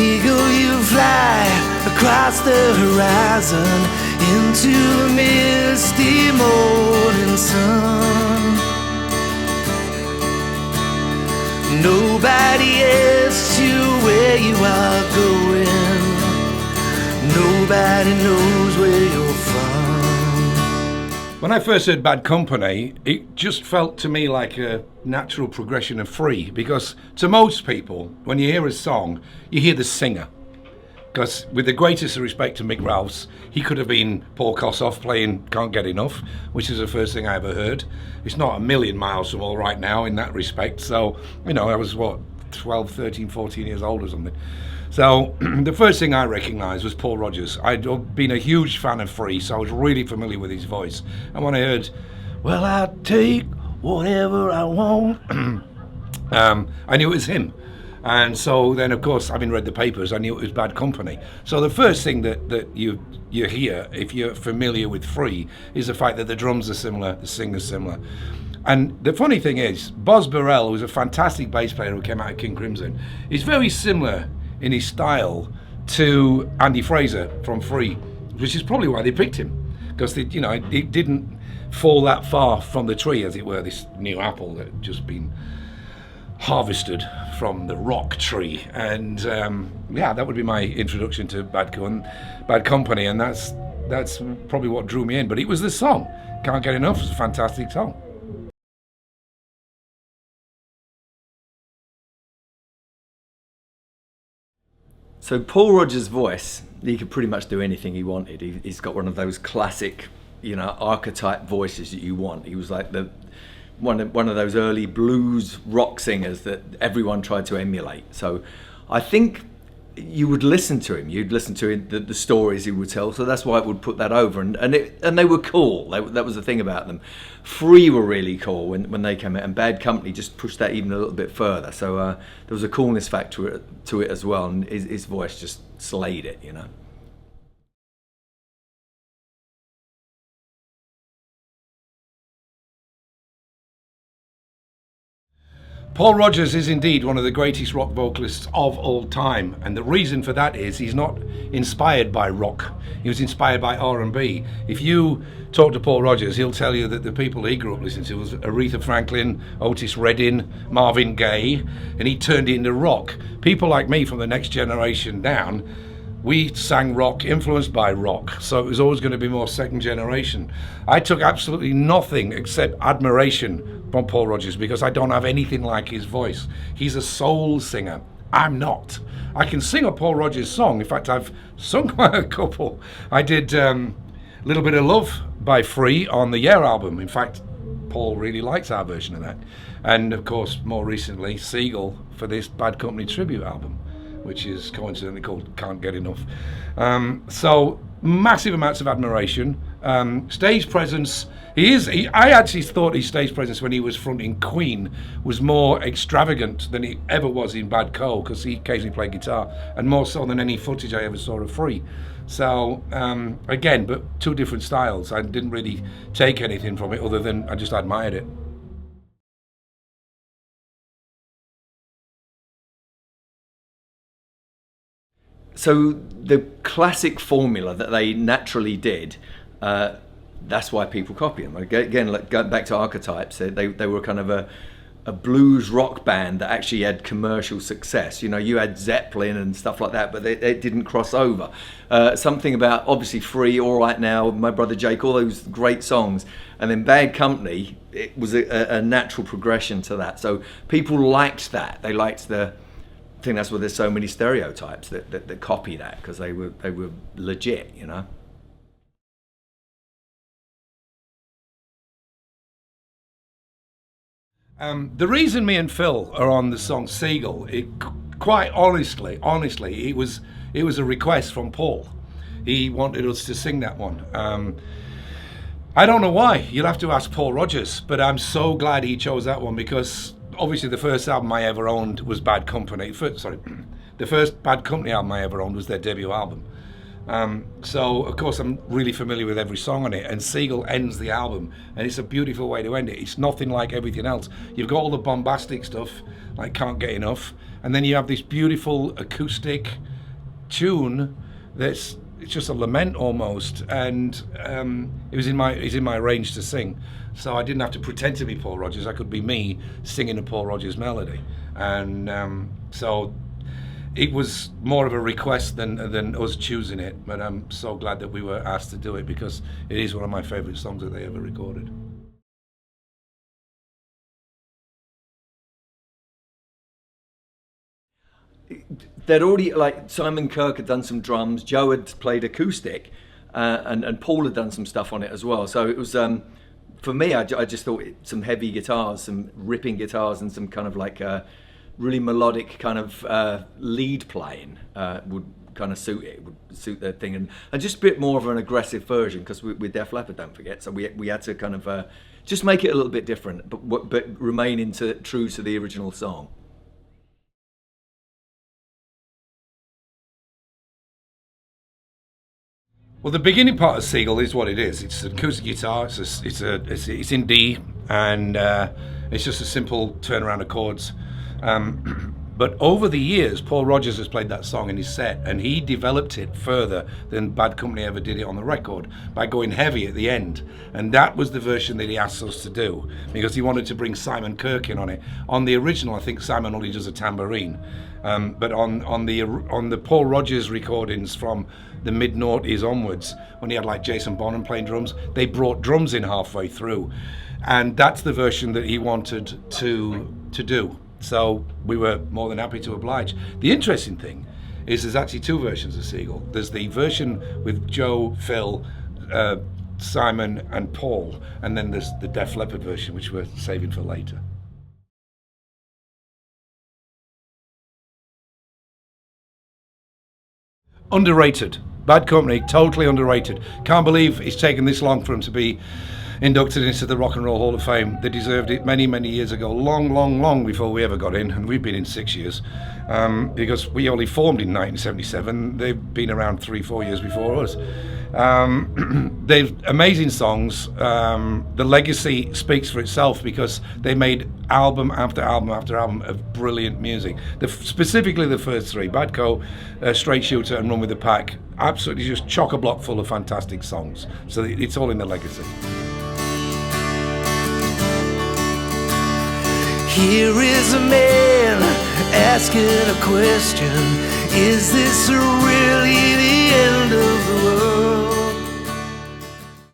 eagle, you fly across the horizon into the misty morning sun. Nobody asks you where you are going. Nobody knows where you're from. When I first heard Bad Company, it just felt to me like a natural progression of Free, because to most people, when you hear a song, you hear the singer. Because with the greatest respect to Mick Ralphs, he could have been Paul Kossoff playing Can't Get Enough, which is the first thing I ever heard. It's not a million miles from All Right Now in that respect. So, you know, I was, 12, 13, 14 years old or something. So the first thing I recognised was Paul Rodgers. I'd been a huge fan of Free, so I was really familiar with his voice. And when I heard, well, I'll take whatever I want, I knew it was him. And so then, of course, having read the papers, I knew it was Bad Company. So the first thing that you hear, if you're familiar with Free, is the fact that the drums are similar, the singer's similar. And the funny thing is, Boz Burrell, who's a fantastic bass player who came out of King Crimson, is very similar in his style to Andy Fraser from Free, which is probably why they picked him, because it didn't fall that far from the tree, as it were, this new apple that had just been harvested from the rock tree. And that would be my introduction to Bad Company, and that's probably what drew me in. But it was the song, Can't Get Enough. It's a fantastic song. So Paul Rodgers' voice, he could pretty much do anything he wanted. He's got one of those classic, archetype voices that you want. He was like one of those early blues rock singers that everyone tried to emulate. So I think you would listen to him. You'd listen to the stories he would tell. So that's why it would put that over. And they were cool. That was the thing about them. Free were really cool when they came out, and Bad Company just pushed that even a little bit further. So there was a coolness factor to it as well, and his voice just slayed it, Paul Rodgers is indeed one of the greatest rock vocalists of all time, and the reason for that is he's not inspired by rock. He was inspired by R&B. If you talk to Paul Rodgers, he'll tell you that the people he grew up listening to was Aretha Franklin, Otis Redding, Marvin Gaye, and he turned it into rock. People like me from the next generation down, we sang rock, influenced by rock, so it was always going to be more second generation. I took absolutely nothing except admiration from Paul Rodgers, because I don't have anything like his voice. He's a soul singer. I'm not. I can sing a Paul Rodgers song. In fact, I've sung quite a couple. I did a little bit of Love by Free on the Yeah album. In fact, Paul really likes our version of that. And of course, more recently, Seagull for this Bad Company tribute album, which is coincidentally called Can't Get Enough. So massive amounts of admiration. Stage presence, I actually thought his stage presence when he was fronting Queen was more extravagant than he ever was in Bad Co, because he occasionally played guitar, and more so than any footage I ever saw of Free. So again, but two different styles. I didn't really take anything from it other than I just admired it. So the classic formula that they naturally did, that's why people copy them. Again, going back to archetypes, they were kind of a blues rock band that actually had commercial success. You had Zeppelin and stuff like that, but they didn't cross over. Something about, obviously, Free, All Right Now, My Brother Jake, all those great songs. And then Bad Company, it was a natural progression to that. So people liked that. They liked I think that's why there's so many stereotypes that copy that, because they were legit, The reason me and Phil are on the song Seagull, quite honestly, it was a request from Paul. He wanted us to sing that one. I don't know why. You'll have to ask Paul Rodgers, but I'm so glad he chose that one, because obviously the first album I ever owned was Bad Company. The first Bad Company album I ever owned was their debut album. So of course I'm really familiar with every song on it, and Seagull ends the album, and it's a beautiful way to end it. It's nothing like everything else. You've got all the bombastic stuff like Can't Get Enough, and then you have this beautiful acoustic tune that's it's just a lament almost, and it's in my range to sing. So I didn't have to pretend to be Paul Rodgers. I could be me singing a Paul Rodgers melody, and so it was more of a request than us choosing it. But I'm so glad that we were asked to do it, because it is one of my favourite songs that they ever recorded. They'd already, like, Simon Kirke had done some drums, Joe had played acoustic, and Paul had done some stuff on it as well. So it was, for me, I just thought some heavy guitars, some ripping guitars, and some kind of like really melodic kind of lead playing would kind of suit it, would suit their thing, and just a bit more of an aggressive version, because we're Def Leppard, don't forget. So we had to kind of just make it a little bit different, but remain true to the original song. Well, the beginning part of Seagull is what it is. It's an acoustic guitar. It's in D, and it's just a simple turnaround of chords. But over the years, Paul Rodgers has played that song in his set, and he developed it further than Bad Company ever did it on the record by going heavy at the end. And that was the version that he asked us to do, because he wanted to bring Simon Kirke in on it. On the original, I think Simon only does a tambourine, but on the Paul Rodgers recordings from the mid-noughties onwards, when he had like Jason Bonham playing drums, they brought drums in halfway through, and that's the version that he wanted to do. So we were more than happy to oblige. The interesting thing is there's actually two versions of Seagull. There's the version with Joe, Phil, Simon and Paul, and then there's the Def Leppard version, which we're saving for later. Underrated. Bad Company, totally underrated. Can't believe it's taken this long for him to be inducted into the Rock and Roll Hall of Fame. They deserved it many, many years ago, long before we ever got in, and we've been in 6 years, because we only formed in 1977. They've been around 3-4 years before us. They've amazing songs. The legacy speaks for itself, because they made album after album after album of brilliant music. Specifically the first three, Bad Co, Straight Shooter and Run With The Pack, absolutely just chock-a-block full of fantastic songs. So it's all in the legacy. Here is a man asking a question. Is this really the end of the world?